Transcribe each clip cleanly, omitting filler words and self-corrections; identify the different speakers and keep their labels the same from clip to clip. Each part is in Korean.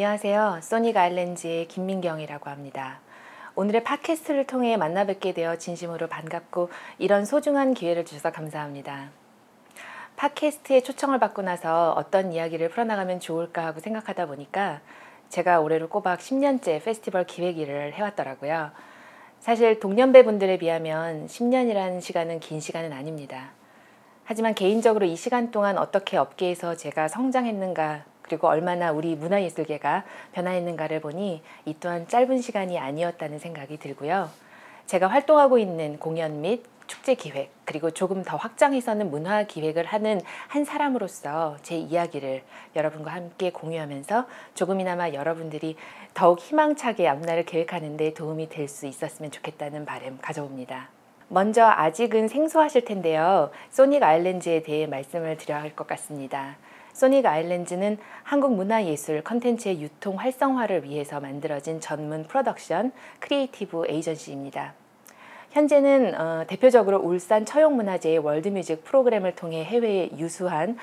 Speaker 1: 안녕하세요. 소닉 아일랜드의 김민경이라고 합니다. 오늘의 팟캐스트를 통해 만나 뵙게 되어 진심으로 반갑고 이런 소중한 기회를 주셔서 감사합니다. 팟캐스트에 초청을 받고 나서 어떤 이야기를 풀어나가면 좋을까 하고 생각하다 보니까 제가 올해로 꼬박 10년째 페스티벌 기획 일을 해왔더라고요. 사실 동년배 분들에 비하면 10년이라는 시간은 긴 시간은 아닙니다. 하지만 개인적으로 이 시간 동안 어떻게 업계에서 제가 성장했는가, 그리고 얼마나 우리 문화예술계가 변화했는가를 보니 이 또한 짧은 시간이 아니었다는 생각이 들고요. 제가 활동하고 있는 공연 및 축제 기획, 그리고 조금 더 확장해서는 문화 기획을 하는 한 사람으로서 제 이야기를 여러분과 함께 공유하면서 조금이나마 여러분들이 더욱 희망차게 앞날을 계획하는 데 도움이 될 수 있었으면 좋겠다는 바람 가져옵니다. 먼저 아직은 생소하실 텐데요. 소닉 아일랜드에 대해 말씀을 드려야 할 것 같습니다. 소닉 아일랜드는 한국 문화예술 컨텐츠의 유통 활성화를 위해서 만들어진 전문 프로덕션 크리에이티브 에이전시입니다. 현재는 대표적으로 울산 처용문화제의 월드뮤직 프로그램을 통해 해외에 유수한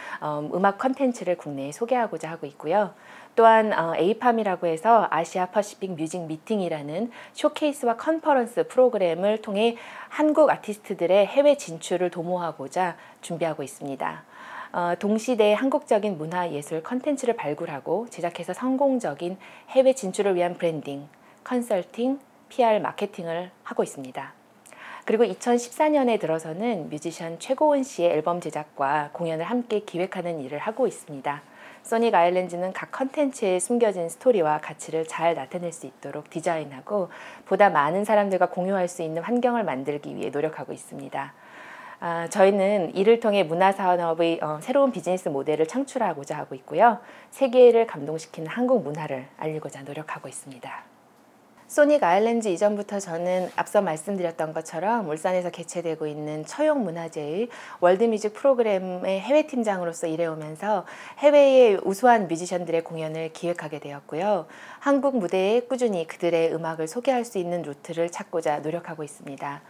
Speaker 1: 음악 컨텐츠를 국내에 소개하고자 하고 있고요. 또한 에이팜이라고 해서 아시아 퍼시픽 뮤직 미팅이라는 쇼케이스와 컨퍼런스 프로그램을 통해 한국 아티스트들의 해외 진출을 도모하고자 준비하고 있습니다. 동시대의 한국적인 문화예술 컨텐츠를 발굴하고 제작해서 성공적인 해외 진출을 위한 브랜딩, 컨설팅, PR 마케팅을 하고 있습니다. 그리고 2014년에 들어서는 뮤지션 최고은 씨의 앨범 제작과 공연을 함께 기획하는 일을 하고 있습니다. 소닉 아일랜드는 각 컨텐츠에 숨겨진 스토리와 가치를 잘 나타낼 수 있도록 디자인하고 보다 많은 사람들과 공유할 수 있는 환경을 만들기 위해 노력하고 있습니다. 저희는 이를 통해 문화산업의 새로운 비즈니스 모델을 창출하고자 하고 있고요. 세계를 감동시키는 한국 문화를 알리고자 노력하고 있습니다. 소닉 아일랜드 이전부터 저는 앞서 말씀드렸던 것처럼 울산에서 개최되고 있는 처용문화제의 월드뮤직 프로그램의 해외팀장으로서 일해오면서 해외의 우수한 뮤지션들의 공연을 기획하게 되었고요. 한국 무대에 꾸준히 그들의 음악을 소개할 수 있는 루트를 찾고자 노력하고 있습니다.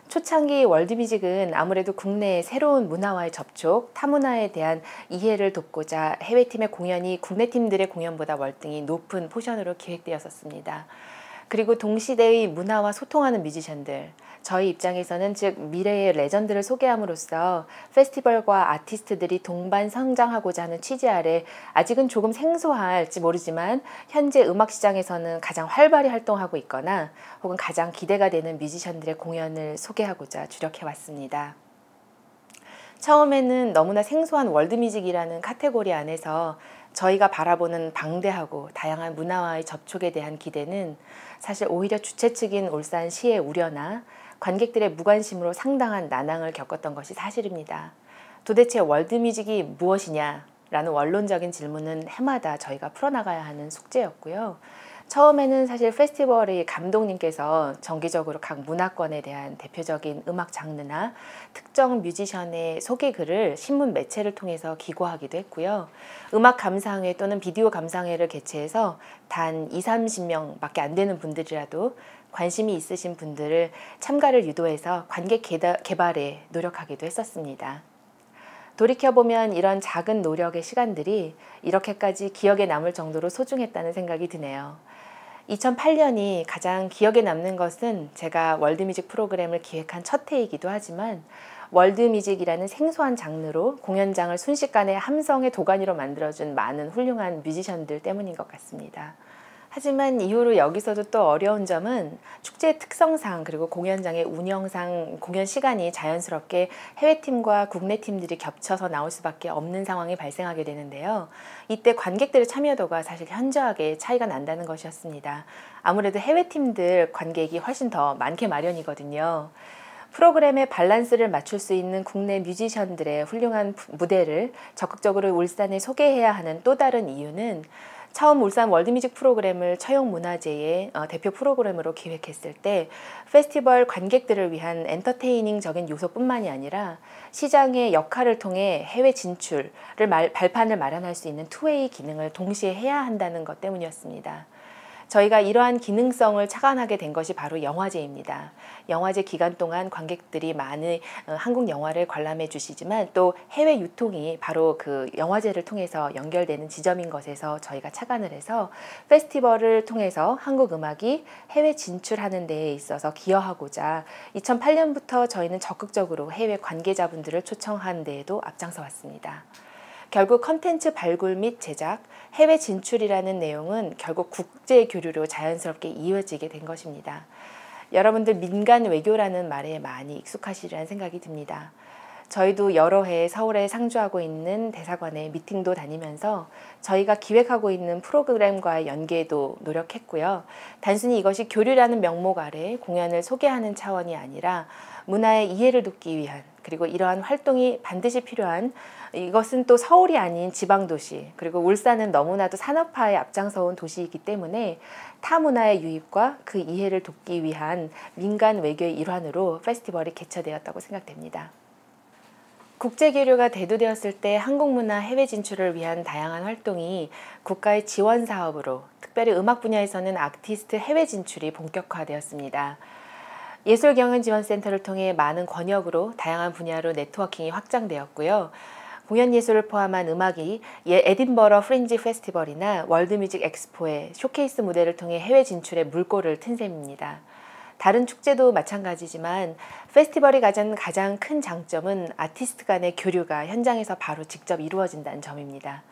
Speaker 1: 초창기 월드뮤직은 아무래도 국내의 새로운 문화와의 접촉, 타문화에 대한 이해를 돕고자 해외팀의 공연이 국내 팀들의 공연보다 월등히 높은 포션으로 기획되었었습니다. 그리고 동시대의 문화와 소통하는 뮤지션들, 저희 입장에서는 즉 미래의 레전드를 소개함으로써 페스티벌과 아티스트들이 동반 성장하고자 하는 취지 아래 아직은 조금 생소할지 모르지만 현재 음악 시장에서는 가장 활발히 활동하고 있거나 혹은 가장 기대가 되는 뮤지션들의 공연을 소개하고자 주력해왔습니다. 처음에는 너무나 생소한 월드뮤직이라는 카테고리 안에서 저희가 바라보는 방대하고 다양한 문화와의 접촉에 대한 기대는 사실 오히려 주최 측인 울산시의 우려나 관객들의 무관심으로 상당한 난항을 겪었던 것이 사실입니다. 도대체 월드뮤직이 무엇이냐라는 원론적인 질문은 해마다 저희가 풀어나가야 하는 숙제였고요. 처음에는 사실 페스티벌의 감독님께서 정기적으로 각 문화권에 대한 대표적인 음악 장르나 특정 뮤지션의 소개글을 신문 매체를 통해서 기고하기도 했고요. 음악 감상회 또는 비디오 감상회를 개최해서 단 20-30명밖에 안 되는 분들이라도 관심이 있으신 분들을 참가를 유도해서 관객 개발에 노력하기도 했었습니다. 돌이켜보면 이런 작은 노력의 시간들이 이렇게까지 기억에 남을 정도로 소중했다는 생각이 드네요. 2008년이 가장 기억에 남는 것은 제가 월드뮤직 프로그램을 기획한 첫 해이기도 하지만 월드뮤직이라는 생소한 장르로 공연장을 순식간에 함성의 도가니로 만들어준 많은 훌륭한 뮤지션들 때문인 것 같습니다. 하지만 이후로 여기서도 또 어려운 점은 축제의 특성상 그리고 공연장의 운영상 공연 시간이 자연스럽게 해외팀과 국내 팀들이 겹쳐서 나올 수밖에 없는 상황이 발생하게 되는데요. 이때 관객들의 참여도가 사실 현저하게 차이가 난다는 것이었습니다. 아무래도 해외팀들 관객이 훨씬 더 많게 마련이거든요. 프로그램의 밸런스를 맞출 수 있는 국내 뮤지션들의 훌륭한 무대를 적극적으로 울산에 소개해야 하는 또 다른 이유는 처음 울산 월드뮤직 프로그램을 처용문화제의 대표 프로그램으로 기획했을 때 페스티벌 관객들을 위한 엔터테이닝적인 요소뿐만이 아니라 시장의 역할을 통해 해외 진출을 발판을 마련할 수 있는 투웨이 기능을 동시에 해야 한다는 것 때문이었습니다. 저희가 이러한 기능성을 착안하게 된 것이 바로 영화제입니다. 영화제 기간 동안 관객들이 많은 한국 영화를 관람해 주시지만 또 해외 유통이 바로 그 영화제를 통해서 연결되는 지점인 것에서 저희가 착안을 해서 페스티벌을 통해서 한국 음악이 해외 진출하는 데에 있어서 기여하고자 2008년부터 저희는 적극적으로 해외 관계자분들을 초청한 데에도 앞장서 왔습니다. 결국 컨텐츠 발굴 및 제작, 해외 진출이라는 내용은 결국 국제 교류로 자연스럽게 이어지게 된 것입니다. 여러분들 민간 외교라는 말에 많이 익숙하시리라는 생각이 듭니다. 저희도 여러 해 서울에 상주하고 있는 대사관에 미팅도 다니면서 저희가 기획하고 있는 프로그램과의 연계도 노력했고요. 단순히 이것이 교류라는 명목 아래 공연을 소개하는 차원이 아니라 문화의 이해를 돕기 위한, 그리고 이러한 활동이 반드시 필요한, 이것은 또 서울이 아닌 지방도시, 그리고 울산은 너무나도 산업화에 앞장서온 도시이기 때문에 타 문화의 유입과 그 이해를 돕기 위한 민간 외교의 일환으로 페스티벌이 개최되었다고 생각됩니다. 국제교류가 대두되었을 때 한국 문화 해외 진출을 위한 다양한 활동이 국가의 지원 사업으로, 특별히 음악 분야에서는 아티스트 해외 진출이 본격화되었습니다. 예술경연지원센터를 통해 많은 권역으로 다양한 분야로 네트워킹이 확장되었고요. 공연예술을 포함한 음악이 에딘버러 프린지 페스티벌이나 월드뮤직 엑스포의 쇼케이스 무대를 통해 해외 진출에 물꼬를 튼 셈입니다. 다른 축제도 마찬가지지만 페스티벌이 가장 큰 장점은 아티스트 간의 교류가 현장에서 바로 직접 이루어진다는 점입니다.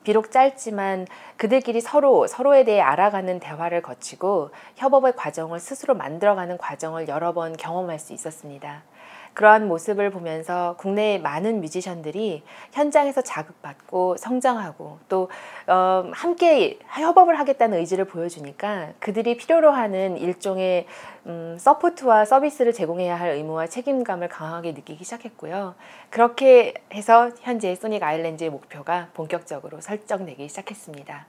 Speaker 1: 비록 짧지만 그들끼리 서로에 대해 알아가는 대화를 거치고 협업의 과정을 스스로 만들어가는 과정을 여러 번 경험할 수 있었습니다. 그러한 모습을 보면서 국내의 많은 뮤지션들이 현장에서 자극받고 성장하고 또 함께 협업을 하겠다는 의지를 보여주니까 그들이 필요로 하는 일종의 서포트와 서비스를 제공해야 할 의무와 책임감을 강하게 느끼기 시작했고요. 그렇게 해서 현재 소닉 아일랜드의 목표가 본격적으로 설정되기 시작했습니다.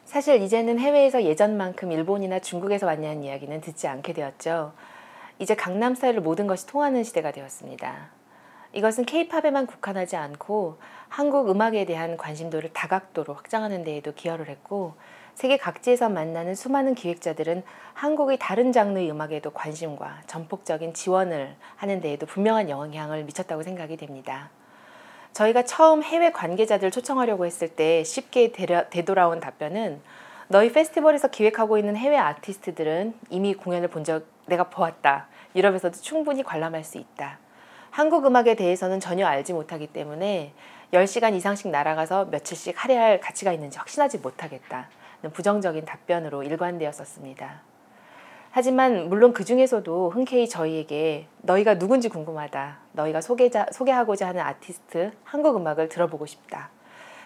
Speaker 1: 사실 이제는 해외에서 예전만큼 일본이나 중국에서 왔냐는 이야기는 듣지 않게 되었죠. 이제 강남 스타일로 모든 것이 통하는 시대가 되었습니다. 이것은 K-팝에만 국한하지 않고 한국 음악에 대한 관심도를 다각도로 확장하는 데에도 기여를 했고, 세계 각지에서 만나는 수많은 기획자들은 한국의 다른 장르의 음악에도 관심과 전폭적인 지원을 하는 데에도 분명한 영향을 미쳤다고 생각이 됩니다. 저희가 처음 해외 관계자들을 초청하려고 했을 때 쉽게 되돌아온 답변은, 너희 페스티벌에서 기획하고 있는 해외 아티스트들은 이미 공연을 본 적 내가 보았다. 유럽에서도 충분히 관람할 수 있다. 한국 음악에 대해서는 전혀 알지 못하기 때문에 10시간 이상씩 날아가서 며칠씩 할애할 가치가 있는지 확신하지 못하겠다. 부정적인 답변으로 일관되었었습니다. 하지만 물론 그 중에서도 흔쾌히 저희에게 너희가 누군지 궁금하다. 너희가 소개하고자 하는 아티스트, 한국 음악을 들어보고 싶다.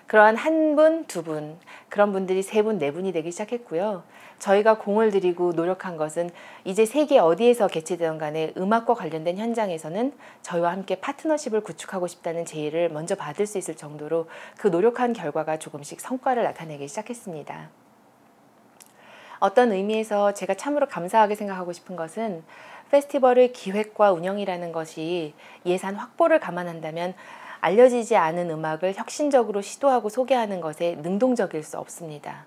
Speaker 1: 그러한 한 분, 두 분, 그런 분들이 세 분, 네 분이 되기 시작했고요. 저희가 공을 들이고 노력한 것은 이제 세계 어디에서 개최되던 간에 음악과 관련된 현장에서는 저희와 함께 파트너십을 구축하고 싶다는 제의를 먼저 받을 수 있을 정도로 그 노력한 결과가 조금씩 성과를 나타내기 시작했습니다. 어떤 의미에서 제가 참으로 감사하게 생각하고 싶은 것은 페스티벌의 기획과 운영이라는 것이 예산 확보를 감안한다면 알려지지 않은 음악을 혁신적으로 시도하고 소개하는 것에 능동적일 수 없습니다.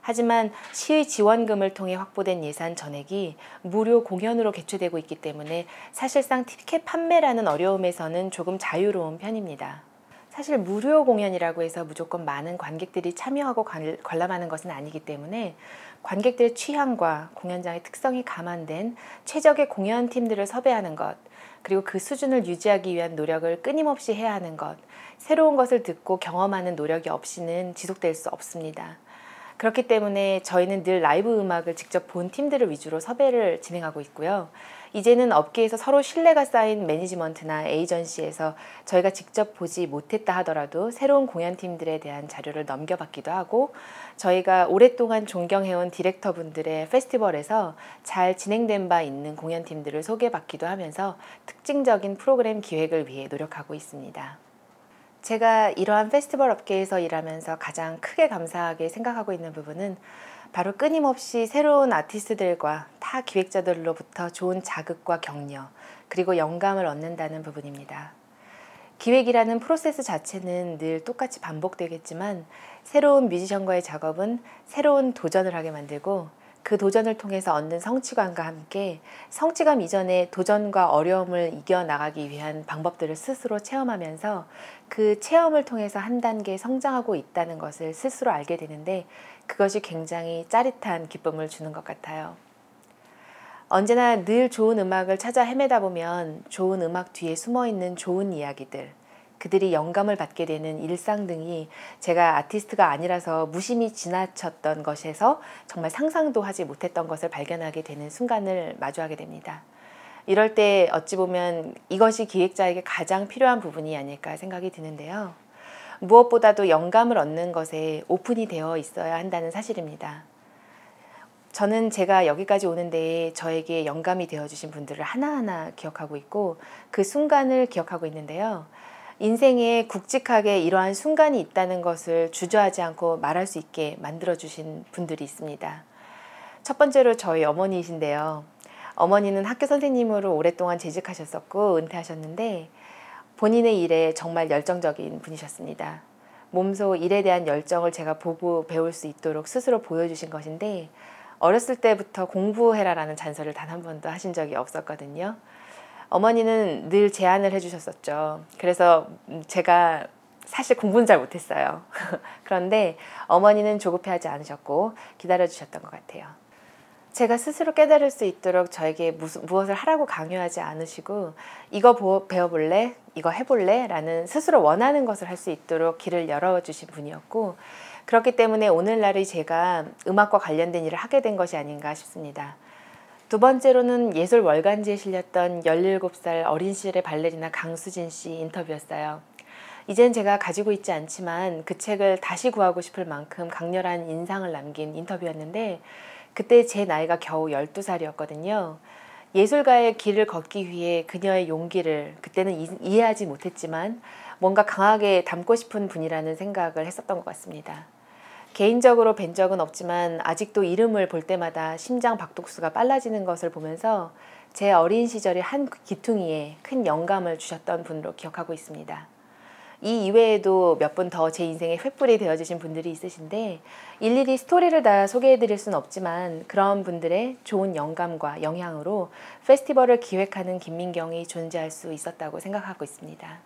Speaker 1: 하지만 시의 지원금을 통해 확보된 예산 전액이 무료 공연으로 개최되고 있기 때문에 사실상 티켓 판매라는 어려움에서는 조금 자유로운 편입니다. 사실 무료 공연이라고 해서 무조건 많은 관객들이 참여하고 관람하는 것은 아니기 때문에 관객들의 취향과 공연장의 특성이 감안된 최적의 공연팀들을 섭외하는 것, 그리고 그 수준을 유지하기 위한 노력을 끊임없이 해야 하는 것, 새로운 것을 듣고 경험하는 노력이 없이는 지속될 수 없습니다. 그렇기 때문에 저희는 늘 라이브 음악을 직접 본 팀들을 위주로 섭외를 진행하고 있고요. 이제는 업계에서 서로 신뢰가 쌓인 매니지먼트나 에이전시에서 저희가 직접 보지 못했다 하더라도 새로운 공연팀들에 대한 자료를 넘겨받기도 하고, 저희가 오랫동안 존경해온 디렉터분들의 페스티벌에서 잘 진행된 바 있는 공연팀들을 소개받기도 하면서 특징적인 프로그램 기획을 위해 노력하고 있습니다. 제가 이러한 페스티벌 업계에서 일하면서 가장 크게 감사하게 생각하고 있는 부분은 바로 끊임없이 새로운 아티스트들과 타 기획자들로부터 좋은 자극과 격려, 그리고 영감을 얻는다는 부분입니다. 기획이라는 프로세스 자체는 늘 똑같이 반복되겠지만 새로운 뮤지션과의 작업은 새로운 도전을 하게 만들고 그 도전을 통해서 얻는 성취감과 함께 성취감 이전에 도전과 어려움을 이겨나가기 위한 방법들을 스스로 체험하면서 그 체험을 통해서 한 단계 성장하고 있다는 것을 스스로 알게 되는데 그것이 굉장히 짜릿한 기쁨을 주는 것 같아요. 언제나 늘 좋은 음악을 찾아 헤매다 보면 좋은 음악 뒤에 숨어있는 좋은 이야기들, 그들이 영감을 받게 되는 일상 등이 제가 아티스트가 아니라서 무심히 지나쳤던 것에서 정말 상상도 하지 못했던 것을 발견하게 되는 순간을 마주하게 됩니다. 이럴 때 어찌 보면 이것이 기획자에게 가장 필요한 부분이 아닐까 생각이 드는데요. 무엇보다도 영감을 얻는 것에 오픈이 되어 있어야 한다는 사실입니다. 저는 제가 여기까지 오는데 저에게 영감이 되어주신 분들을 하나하나 기억하고 있고 그 순간을 기억하고 있는데요. 인생에 굵직하게 이러한 순간이 있다는 것을 주저하지 않고 말할 수 있게 만들어주신 분들이 있습니다. 첫 번째로 저희 어머니이신데요. 어머니는 학교 선생님으로 오랫동안 재직하셨었고 은퇴하셨는데 본인의 일에 정말 열정적인 분이셨습니다. 몸소 일에 대한 열정을 제가 보고 배울 수 있도록 스스로 보여주신 것인데 어렸을 때부터 공부해라라는 잔소리를 단 한 번도 하신 적이 없었거든요. 어머니는 늘 제안을 해주셨었죠. 그래서 제가 사실 공부는 잘 못했어요. 그런데 어머니는 조급해하지 않으셨고 기다려주셨던 것 같아요. 제가 스스로 깨달을 수 있도록 저에게 무엇을 하라고 강요하지 않으시고 이거 배워볼래? 이거 해볼래? 라는 스스로 원하는 것을 할 수 있도록 길을 열어주신 분이었고 그렇기 때문에 오늘날의 제가 음악과 관련된 일을 하게 된 것이 아닌가 싶습니다. 두 번째로는 예술 월간지에 실렸던 17살 어린 시절의 발레리나 강수진 씨 인터뷰였어요. 이젠 제가 가지고 있지 않지만 그 책을 다시 구하고 싶을 만큼 강렬한 인상을 남긴 인터뷰였는데 그때 제 나이가 겨우 12살이었거든요. 예술가의 길을 걷기 위해 그녀의 용기를 그때는 이해하지 못했지만 뭔가 강하게 담고 싶은 분이라는 생각을 했었던 것 같습니다. 개인적으로 뵌 적은 없지만 아직도 이름을 볼 때마다 심장 박동수가 빨라지는 것을 보면서 제 어린 시절의 한 기퉁이에 큰 영감을 주셨던 분으로 기억하고 있습니다. 이 이외에도 몇 분 더 제 인생에 횃불이 되어주신 분들이 있으신데 일일이 스토리를 다 소개해드릴 수는 없지만 그런 분들의 좋은 영감과 영향으로 페스티벌을 기획하는 김민경이 존재할 수 있었다고 생각하고 있습니다.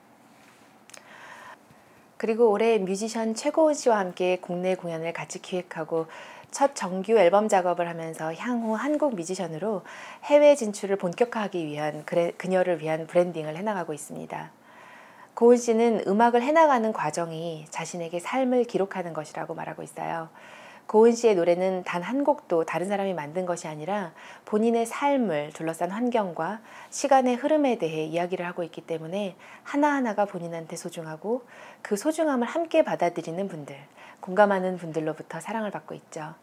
Speaker 1: 그리고 올해 뮤지션 최고은 씨와 함께 국내 공연을 같이 기획하고 첫 정규 앨범 작업을 하면서 향후 한국 뮤지션으로 해외 진출을 본격화하기 위한 그녀를 위한 브랜딩을 해나가고 있습니다. 고은 씨는 음악을 해나가는 과정이 자신에게 삶을 기록하는 것이라고 말하고 있어요. 고은 씨의 노래는 단 한 곡도 다른 사람이 만든 것이 아니라 본인의 삶을 둘러싼 환경과 시간의 흐름에 대해 이야기를 하고 있기 때문에 하나하나가 본인한테 소중하고 그 소중함을 함께 받아들이는 분들, 공감하는 분들로부터 사랑을 받고 있죠.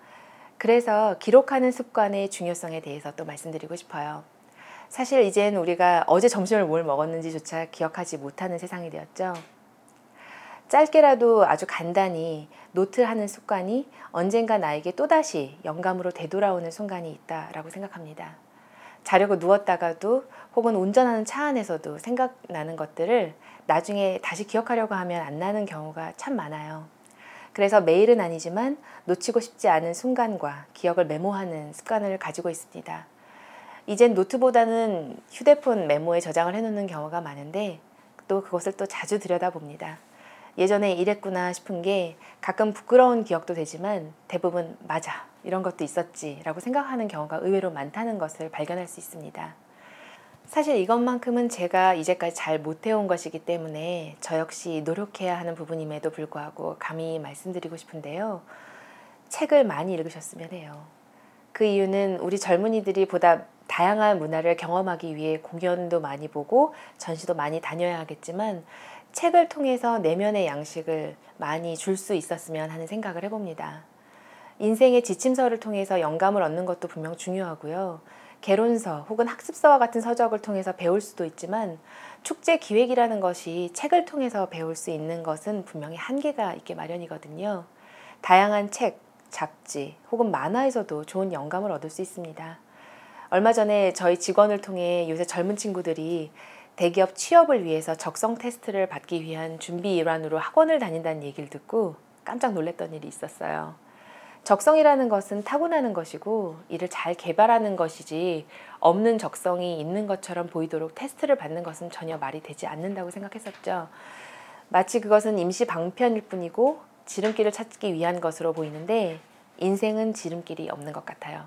Speaker 1: 그래서 기록하는 습관의 중요성에 대해서 또 말씀드리고 싶어요. 사실 이젠 우리가 어제 점심을 뭘 먹었는지조차 기억하지 못하는 세상이 되었죠. 짧게라도 아주 간단히 노트하는 습관이 언젠가 나에게 또다시 영감으로 되돌아오는 순간이 있다라고 생각합니다. 자려고 누웠다가도 혹은 운전하는 차 안에서도 생각나는 것들을 나중에 다시 기억하려고 하면 안 나는 경우가 참 많아요. 그래서 매일은 아니지만 놓치고 싶지 않은 순간과 기억을 메모하는 습관을 가지고 있습니다. 이젠 노트보다는 휴대폰 메모에 저장을 해놓는 경우가 많은데 또 그것을 또 자주 들여다봅니다. 예전에 이랬구나 싶은 게 가끔 부끄러운 기억도 되지만 대부분 맞아 이런 것도 있었지 라고 생각하는 경우가 의외로 많다는 것을 발견할 수 있습니다. 사실 이것만큼은 제가 이제까지 잘 못해온 것이기 때문에 저 역시 노력해야 하는 부분임에도 불구하고 감히 말씀드리고 싶은데요. 책을 많이 읽으셨으면 해요. 그 이유는 우리 젊은이들이 보다 다양한 문화를 경험하기 위해 공연도 많이 보고 전시도 많이 다녀야 하겠지만 책을 통해서 내면의 양식을 많이 줄 수 있었으면 하는 생각을 해봅니다. 인생의 지침서를 통해서 영감을 얻는 것도 분명 중요하고요. 개론서 혹은 학습서와 같은 서적을 통해서 배울 수도 있지만 축제 기획이라는 것이 책을 통해서 배울 수 있는 것은 분명히 한계가 있게 마련이거든요. 다양한 책, 잡지 혹은 만화에서도 좋은 영감을 얻을 수 있습니다. 얼마 전에 저희 직원을 통해 요새 젊은 친구들이 대기업 취업을 위해서 적성 테스트를 받기 위한 준비 일환으로 학원을 다닌다는 얘기를 듣고 깜짝 놀랐던 일이 있었어요. 적성이라는 것은 타고나는 것이고 이를 잘 개발하는 것이지 없는 적성이 있는 것처럼 보이도록 테스트를 받는 것은 전혀 말이 되지 않는다고 생각했었죠. 마치 그것은 임시 방편일 뿐이고 지름길을 찾기 위한 것으로 보이는데 인생은 지름길이 없는 것 같아요.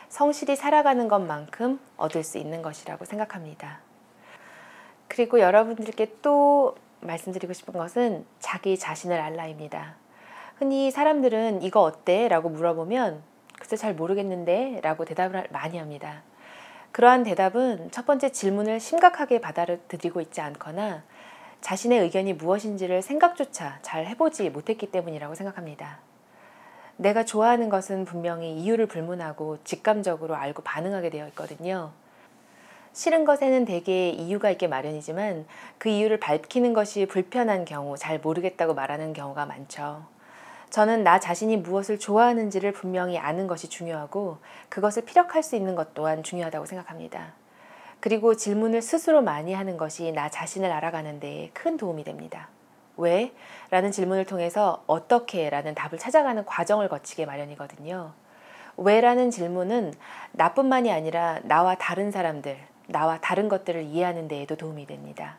Speaker 1: 성실히 살아가는 것만큼 얻을 수 있는 것이라고 생각합니다. 그리고 여러분들께 또 말씀드리고 싶은 것은 자기 자신을 알라입니다. 흔히 사람들은 이거 어때? 라고 물어보면 글쎄 잘 모르겠는데 라고 대답을 많이 합니다. 그러한 대답은 첫 번째 질문을 심각하게 받아들이고 있지 않거나 자신의 의견이 무엇인지를 생각조차 잘 해보지 못했기 때문이라고 생각합니다. 내가 좋아하는 것은 분명히 이유를 불문하고 직감적으로 알고 반응하게 되어 있거든요. 싫은 것에는 대개 이유가 있게 마련이지만 그 이유를 밝히는 것이 불편한 경우, 잘 모르겠다고 말하는 경우가 많죠. 저는 나 자신이 무엇을 좋아하는지를 분명히 아는 것이 중요하고 그것을 피력할 수 있는 것 또한 중요하다고 생각합니다. 그리고 질문을 스스로 많이 하는 것이 나 자신을 알아가는 데 큰 도움이 됩니다. 왜? 라는 질문을 통해서 어떻게? 라는 답을 찾아가는 과정을 거치게 마련이거든요. 왜? 라는 질문은 나뿐만이 아니라 나와 다른 사람들, 나와 다른 것들을 이해하는 데에도 도움이 됩니다.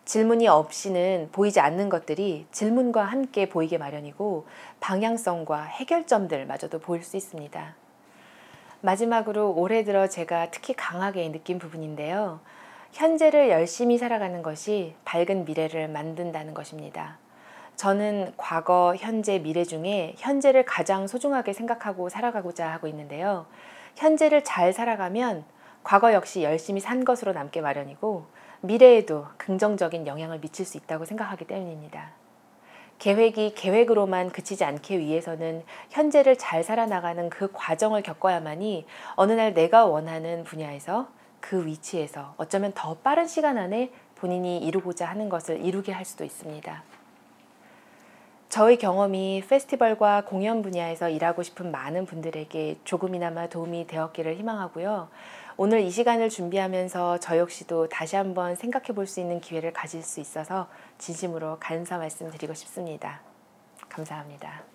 Speaker 1: 질문이 없이는 보이지 않는 것들이 질문과 함께 보이게 마련이고 방향성과 해결점들마저도 보일 수 있습니다. 마지막으로 올해 들어 제가 특히 강하게 느낀 부분인데요. 현재를 열심히 살아가는 것이 밝은 미래를 만든다는 것입니다. 저는 과거, 현재, 미래 중에 현재를 가장 소중하게 생각하고 살아가고자 하고 있는데요. 현재를 잘 살아가면 과거 역시 열심히 산 것으로 남게 마련이고 미래에도 긍정적인 영향을 미칠 수 있다고 생각하기 때문입니다. 계획이 계획으로만 그치지 않기 위해서는 현재를 잘 살아나가는 그 과정을 겪어야만이 어느 날 내가 원하는 분야에서 그 위치에서 어쩌면 더 빠른 시간 안에 본인이 이루고자 하는 것을 이루게 할 수도 있습니다. 저의 경험이 페스티벌과 공연 분야에서 일하고 싶은 많은 분들에게 조금이나마 도움이 되었기를 희망하고요. 오늘 이 시간을 준비하면서 저 역시도 다시 한번 생각해 볼 수 있는 기회를 가질 수 있어서 진심으로 감사 말씀드리고 싶습니다. 감사합니다.